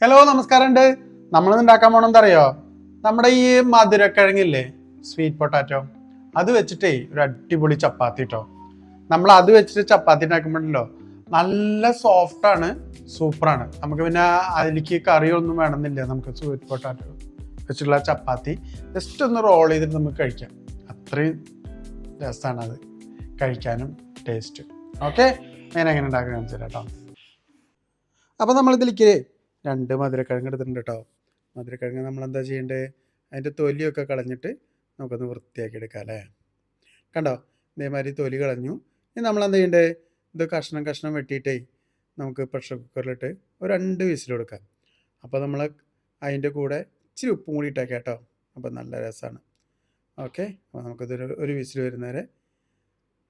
Hello നമസ്കാരമുണ്ട്. നമ്മളിന്ന് ഉണ്ടാക്കാൻ പോണെന്താ അറിയോ? നമ്മുടെ ഈ മധുരക്കിഴങ്ങില്ലേ, സ്വീറ്റ് പൊട്ടാറ്റോ, അത് വെച്ചിട്ടേ ഒരു അടിപൊളി ചപ്പാത്തി കേട്ടോ. നമ്മൾ അത് വെച്ചിട്ട് ചപ്പാത്തി ഉണ്ടാക്കുമ്പോഴല്ലോ നല്ല സോഫ്റ്റാണ്, സൂപ്പറാണ്. നമുക്ക് പിന്നെ അതിലേക്ക് കറിയൊന്നും വേണമെന്നില്ല. നമുക്ക് സ്വീറ്റ് പൊട്ടാറ്റോ വെച്ചിട്ടുള്ള ചപ്പാത്തി ജസ്റ്റ് ഒന്ന് റോൾ ചെയ്തിട്ട് നമുക്ക് കഴിക്കാം. അത്രയും രസമാണ് അത് കഴിക്കാനും ടേസ്റ്റ്. ഓക്കെ, ഞാൻ എങ്ങനെ ഉണ്ടാക്കാൻ കാണിച്ചു തരാം കേട്ടോ. അപ്പോൾ നമ്മളിതിലേക്ക് 2 മധുരക്കിഴങ്ങ് എടുത്തിട്ടുണ്ട് കേട്ടോ. മധുരക്കിഴങ്ങ് നമ്മളെന്താ ചെയ്യേണ്ടത്? അതിൻ്റെ തൊലിയൊക്കെ കളഞ്ഞിട്ട് നമുക്കൊന്ന് വൃത്തിയാക്കി എടുക്കാം അല്ലേ. കണ്ടോ, ഇതേമാതിരി തൊലി കളഞ്ഞു. ഇനി നമ്മളെന്താ ചെയ്യേണ്ടത്? ഇത് കഷ്ണം കഷ്ണം വെട്ടിയിട്ടേ നമുക്ക് പ്രഷർ കുക്കറിലിട്ട് ഒരു 2 വിസിൽ കൊടുക്കാം. അപ്പോൾ നമ്മൾ അതിൻ്റെ കൂടെ ഇച്ചിരി ഉപ്പും കൂടി ഇട്ടേക്കാം കേട്ടോ. അപ്പോൾ നല്ല രസമാണ്. ഓക്കെ, അപ്പോൾ നമുക്കിതൊരു ഒരു വിസിൽ വരുന്നവരെ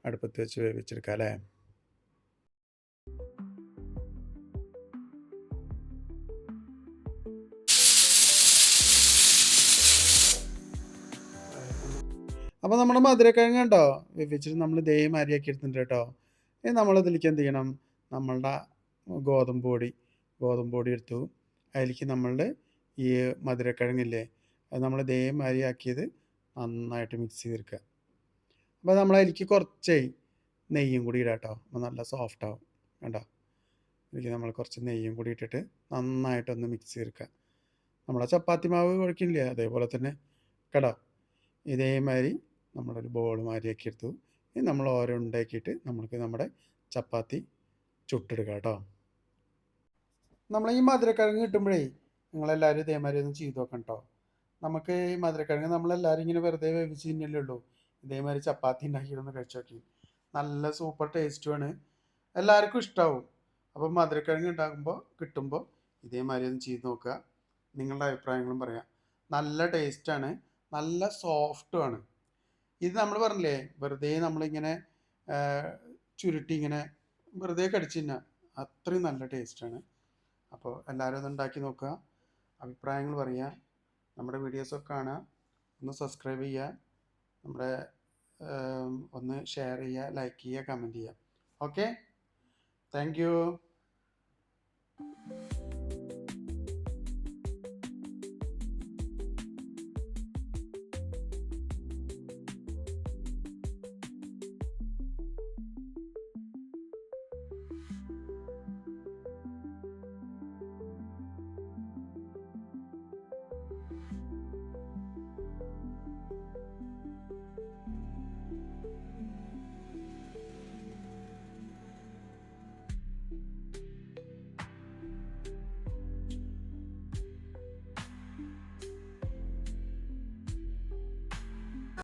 അടുപ്പത്ത് വെച്ച് വേവിച്ചെടുക്കാം അല്ലേ. അപ്പോൾ നമ്മുടെ മധുരക്കിഴങ്ങ് കണ്ടോ വേവിച്ചിട്ട് നമ്മൾ ഇതേമാതിരിയാക്കി എടുത്തിട്ടുണ്ട് കേട്ടോ. ഇനി നമ്മളിതിലേക്ക് എന്ത് ചെയ്യണം? നമ്മളുടെ ഗോതമ്പ് പൊടി എടുത്തു. അതിലേക്ക് നമ്മളുടെ ഈ മധുരക്കിഴങ്ങില്ലേ, അത് നമ്മൾ ഇതേമാതിരി ആക്കിയത് നന്നായിട്ട് മിക്സ് ചെയ്തെടുക്കുക. അപ്പോൾ നമ്മളതിലേക്ക് കുറച്ച് നെയ്യും കൂടി ഇടാം കേട്ടോ. അപ്പോൾ നല്ല സോഫ്റ്റ് ആവും. കണ്ടോ, ഇതിലേക്ക് നമ്മൾ കുറച്ച് നെയ്യും കൂടി ഇട്ടിട്ട് നന്നായിട്ടൊന്ന് മിക്സ് ചെയ്തെടുക്കുക. നമ്മളെ ചപ്പാത്തി മാവ് കുഴക്കില്ലേ, അതേപോലെ തന്നെ കേട്ടോ. ഇതേമാതിരി നമ്മളൊരു ബോൾ മാതിരിയാക്കി എടുത്തു. ഇനി നമ്മൾ ഓരോ ഉണ്ടാക്കിയിട്ട് നമുക്ക് നമ്മുടെ ചപ്പാത്തി ചുട്ടെടുക്കാം കേട്ടോ. നമ്മൾ ഈ മധുരക്കിഴങ്ങ് കിട്ടുമ്പോഴേ നിങ്ങളെല്ലാവരും ഇതേമാതിരി ഒന്ന് ചെയ്ത് നോക്കണം കേട്ടോ. നമുക്ക് ഈ മധുരക്കിഴങ്ങ് നമ്മളെല്ലാവരും ഇങ്ങനെ വെറുതെ വേവിച്ച് തിന്നല്ലേ ഉള്ളൂ. ഇതേമാതിരി ചപ്പാത്തി ഉണ്ടാക്കിയിട്ടൊന്ന് കഴിച്ചു നോക്കി. നല്ല സൂപ്പർ ടേസ്റ്റുമാണ്, എല്ലാവർക്കും ഇഷ്ടമാവും. അപ്പോൾ മധുരക്കിഴങ്ങ് കിട്ടുമ്പോൾ ഇതേമാതിരി ഒന്ന് ചെയ്ത് നോക്കുക. നിങ്ങളുടെ അഭിപ്രായങ്ങളും പറയാം. നല്ല ടേസ്റ്റാണ്, നല്ല സോഫ്റ്റുമാണ്. ഇത് നമ്മൾ പറഞ്ഞില്ലേ, വെറുതെ നമ്മളിങ്ങനെ ചുരുട്ടി ഇങ്ങനെ വെറുതെ കടിച്ചു തിന്നാം. അത്രയും നല്ല ടേസ്റ്റാണ്. അപ്പോൾ എല്ലാവരും അത് ഉണ്ടാക്കി നോക്കുക, അഭിപ്രായങ്ങൾ പറയുക, നമ്മുടെ വീഡിയോസൊക്കെ കാണുക, ഒന്ന് സബ്സ്ക്രൈബ് ചെയ്യുക, നമ്മുടെ ഒന്ന് ഷെയർ ചെയ്യുക, ലൈക്ക് ചെയ്യുക, കമൻറ്റ് ചെയ്യുക. Okay, thank you.